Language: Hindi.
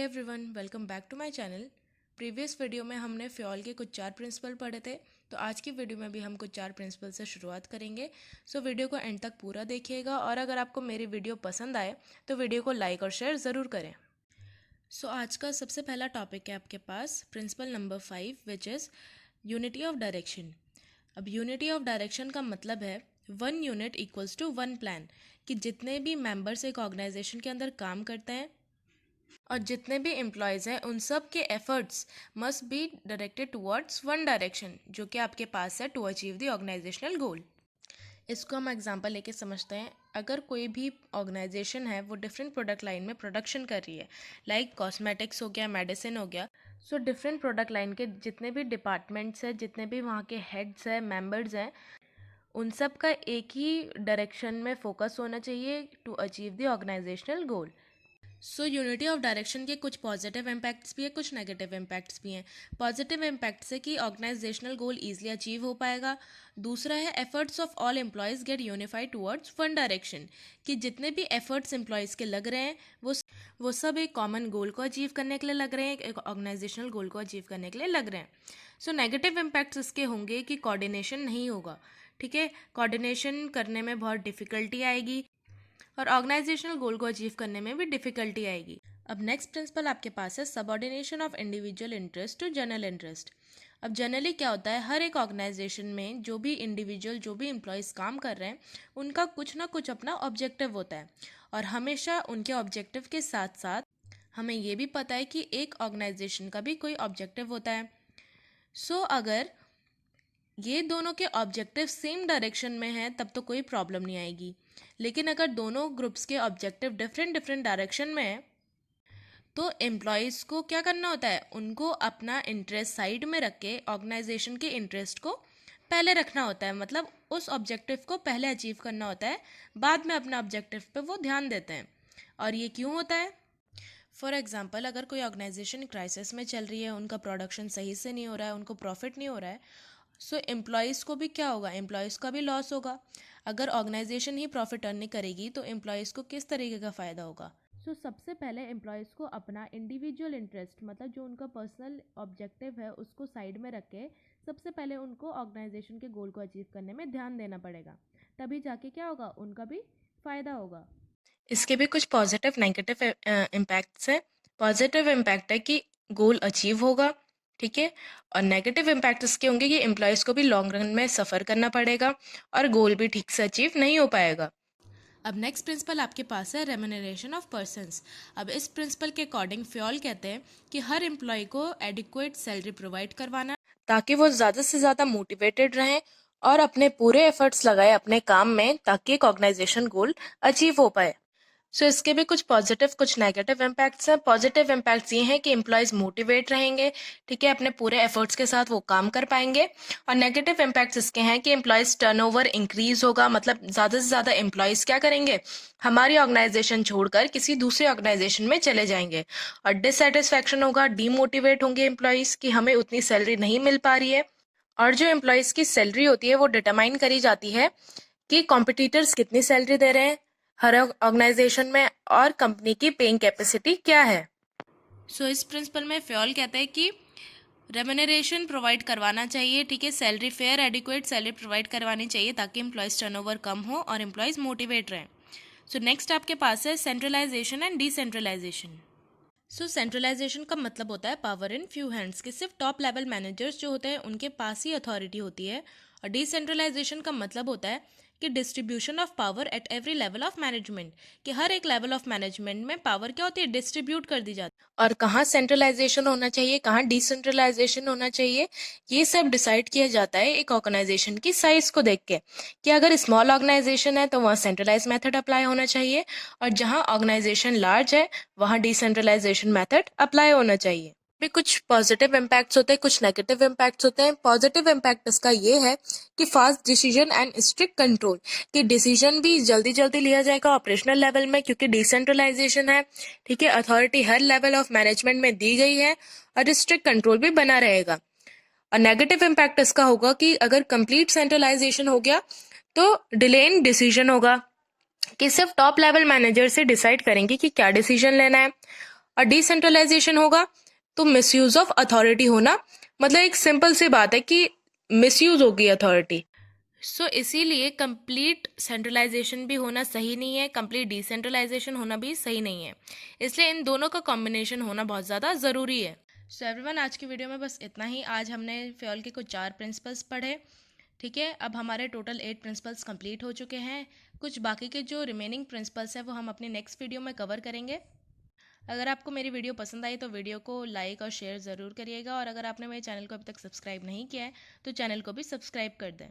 Everyone, welcome back to my channel. Previous video में हमने फ्योल के कुछ 4 प्रिंसिपल पढ़े थे, तो आज की वीडियो में भी हम कुछ 4 प्रिंसिपल से शुरुआत करेंगे। सो वीडियो को एंड तक पूरा देखिएगा और अगर आपको मेरी वीडियो पसंद आए तो वीडियो को लाइक और शेयर ज़रूर करें। सो आज का सबसे पहला टॉपिक है आपके पास principle number 5 which is unity of direction. अब यूनिटी ऑफ डायरेक्शन का मतलब है 1 यूनिट इक्वल्स टू 1 प्लान, कि जितने भी मेंबर्स एक ऑर्गेनाइजेशन के अंदर काम करते हैं और जितने भी एम्प्लॉयज़ हैं उन सब के efforts must be directed towards one direction, जो कि आपके पास है टू अचीव द ऑर्गेनाइजेशनल गोल। इसको हम एग्जांपल लेके समझते हैं। अगर कोई भी ऑर्गेनाइजेशन है वो डिफरेंट प्रोडक्ट लाइन में प्रोडक्शन कर रही है, लाइक कॉस्मेटिक्स हो गया, मेडिसिन हो गया, सो डिफरेंट प्रोडक्ट लाइन के जितने भी डिपार्टमेंट्स हैं, जितने भी वहाँ के हेड्स हैं, मेंबर्स हैं, उन सब का एक ही डायरेक्शन में फोकस होना चाहिए to achieve the organisational goal. So unity of direction के कुछ पॉजिटिव इम्पैक्ट्स भी है, कुछ नेगेटिव इम्पैक्ट्स भी हैं। पॉजिटिव इम्पैक्ट से कि ऑर्गेनाइजेशनल गोल ईजिली अचीव हो पाएगा। दूसरा है efforts of all employees get unified towards one direction, कि जितने भी एफर्ट्स एम्प्लॉयज़ के लग रहे हैं वो सब एक कॉमन गोल को अचीव करने के लिए लग रहे हैं, एक ऑर्गेनाइजेशनल गोल को अचीव करने के लिए लग रहे हैं। सो नेगेटिव इम्पैक्ट्स इसके होंगे कि कोऑर्डिनेशन नहीं होगा, ठीक है, कोऑर्डिनेशन करने में बहुत डिफ़िकल्टी आएगी और ऑर्गेनाइजेशनल गोल को अचीव करने में भी डिफिकल्टी आएगी। अब नेक्स्ट प्रिंसिपल आपके पास है subordination of individual interest to general interest. अब जनरली क्या होता है, हर एक ऑर्गेनाइजेशन में जो भी इंडिविजुअल, जो भी एम्प्लॉयज़ काम कर रहे हैं, उनका कुछ ना कुछ अपना ऑब्जेक्टिव होता है और हमेशा उनके ऑब्जेक्टिव के साथ साथ हमें ये भी पता है कि एक ऑर्गेनाइजेशन का भी कोई ऑब्जेक्टिव होता है। सो अगर ये दोनों के ऑब्जेक्टिव सेम डायरेक्शन में हैं तब तो कोई प्रॉब्लम नहीं आएगी, लेकिन अगर दोनों ग्रुप्स के ऑब्जेक्टिव डिफरेंट डिफरेंट डायरेक्शन में है तो एम्प्लॉयज़ को क्या करना होता है, उनको अपना इंटरेस्ट साइड में रख के ऑर्गेनाइजेशन के इंटरेस्ट को पहले रखना होता है, मतलब उस ऑब्जेक्टिव को पहले अचीव करना होता है, बाद में अपना ऑब्जेक्टिव पे वो ध्यान देते हैं। और ये क्यों होता है? फॉर एग्जाम्पल, अगर कोई ऑर्गेनाइजेशन क्राइसिस में चल रही है, उनका प्रोडक्शन सही से नहीं हो रहा है, उनको प्रॉफिट नहीं हो रहा है, सो एम्प्लॉयज़ को भी क्या होगा, एम्प्लॉयज़ का भी लॉस होगा। अगर ऑर्गेनाइजेशन ही प्रॉफिट अर्न नहीं करेगी तो एम्प्लॉयज़ को किस तरीके का फ़ायदा होगा? सो सबसे पहले एम्प्लॉयज़ को अपना इंडिविजुअल इंटरेस्ट, मतलब जो उनका पर्सनल ऑब्जेक्टिव है, उसको साइड में रख के सबसे पहले उनको ऑर्गेनाइजेशन के गोल को अचीव करने में ध्यान देना पड़ेगा, तभी जाके क्या होगा, उनका भी फ़ायदा होगा। इसके भी कुछ पॉजिटिव नेगेटिव इम्पैक्ट्स हैं। पॉजिटिव इम्पैक्ट है कि गोल अचीव होगा, ठीक है, और नेगेटिव इम्पैक्ट इसके होंगे कि एम्प्लॉयज़ को भी लॉन्ग रन में सफ़र करना पड़ेगा और गोल भी ठीक से अचीव नहीं हो पाएगा। अब नेक्स्ट प्रिंसिपल आपके पास है रेम्यूनरेशन ऑफ पर्सन्स। अब इस प्रिंसिपल के अकॉर्डिंग फ्योल कहते हैं कि हर एम्प्लॉय को एडिक्वेट सैलरी प्रोवाइड करवाना, ताकि वो ज़्यादा से ज़्यादा मोटिवेटेड रहें और अपने पूरे एफर्ट्स लगाए अपने काम में, ताकि एक ऑर्गेनाइजेशन गोल अचीव हो पाए। सो इसके भी कुछ पॉजिटिव कुछ नेगेटिव इम्पैक्ट्स हैं। पॉजिटिव इम्पैक्ट्स ये हैं कि एम्प्लॉयज़ मोटिवेट रहेंगे, ठीक है, अपने पूरे एफर्ट्स के साथ वो काम कर पाएंगे। और नेगेटिव इम्पैक्ट्स इसके हैं कि एम्प्लॉयज़ टर्नओवर इंक्रीज होगा, मतलब ज़्यादा से ज़्यादा एम्प्लॉयज़ क्या करेंगे, हमारी ऑर्गेनाइजेशन छोड़कर किसी दूसरे ऑर्गेनाइजेशन में चले जाएंगे और डिससेटिस्फैक्शन होगा, डीमोटिवेट होंगे एम्प्लॉयज़ कि हमें उतनी सैलरी नहीं मिल पा रही है। और जो एम्प्लॉयज़ की सैलरी होती है वो डिटरमाइन करी जाती है कि कॉम्पिटिटर्स कितनी सैलरी दे रहे हैं हर ऑर्गेनाइजेशन में और कंपनी की पेइंग कैपेसिटी क्या है। सो इस प्रिंसिपल में फ्योल कहता है कि रेम्यूनरेशन प्रोवाइड करवाना चाहिए, ठीक है, salary fair adequate salary provide करवानी चाहिए ताकि एम्प्लॉयज़ टर्नओवर कम हो और एम्प्लॉयज़ मोटिवेट रहें। सो नेक्स्ट आपके पास है centralisation and decentralisation. So centralisation का मतलब होता है पावर इन फ्यू हैंड्स, कि सिर्फ टॉप लेवल मैनेजर्स जो होते हैं उनके पास ही अथॉरिटी होती है। और डिसेंट्रलाइजेशन का मतलब होता है कि distribution of power at every level of management, कि हर एक लेवल ऑफ मैनेजमेंट में पावर क्या होती है, डिस्ट्रीब्यूट कर दी जाती है। और कहाँ सेंट्रलाइजेशन होना चाहिए, कहाँ डिसेंट्रलाइजेशन होना चाहिए, ये सब डिसाइड किया जाता है एक ऑर्गेनाइजेशन की साइज को देख के, कि अगर स्मॉल ऑर्गेनाइजेशन है तो वहाँ सेंट्रलाइज मेथड अप्लाई होना चाहिए और जहाँ ऑर्गेनाइजेशन लार्ज है वहाँ डिसेंट्रलाइजेशन मेथड अप्लाई होना चाहिए। भी कुछ पॉजिटिव इम्पैक्ट्स होते हैं, कुछ नेगेटिव इम्पैक्ट्स होते हैं। पॉजिटिव इम्पैक्ट इसका ये है कि fast decision and strict control, कि डिसीजन भी जल्दी जल्दी लिया जाएगा ऑपरेशनल लेवल में क्योंकि डिसेंट्रलाइजेशन है, ठीक है, authority her level of management में दी गई है और स्ट्रिक्ट कंट्रोल भी बना रहेगा। और नेगेटिव इम्पैक्ट इसका होगा कि अगर कंप्लीट सेंट्रलाइजेशन हो गया तो डिले इन डिसीजन होगा, कि सिर्फ टॉप लेवल मैनेजर से डिसाइड करेंगे कि क्या डिसीजन लेना है और डिसेंट्रलाइजेशन होगा तो मिसयूज ऑफ अथॉरिटी होना, मतलब एक सिंपल सी बात है कि मिसयूज होगी अथॉरिटी। सो इसीलिए कंप्लीट सेंट्रलाइजेशन भी होना सही नहीं है, कंप्लीट डिसेंट्रलाइजेशन होना भी सही नहीं है, इसलिए इन दोनों का कॉम्बिनेशन होना बहुत ज़्यादा ज़रूरी है। सो एवरीवन, आज की वीडियो में बस इतना ही। आज हमने फ्योल के कुछ 4 प्रिंसिपल्स पढ़े, ठीक है। अब हमारे टोटल 8 प्रिंसिपल्स कंप्लीट हो चुके हैं। कुछ बाकी के जो रिमेनिंग प्रिंसिपल्स हैं वो हम अपनी नेक्स्ट वीडियो में कवर करेंगे। अगर आपको मेरी वीडियो पसंद आई तो वीडियो को लाइक और शेयर ज़रूर करिएगा, और अगर आपने मेरे चैनल को अभी तक सब्सक्राइब नहीं किया है तो चैनल को भी सब्सक्राइब कर दें।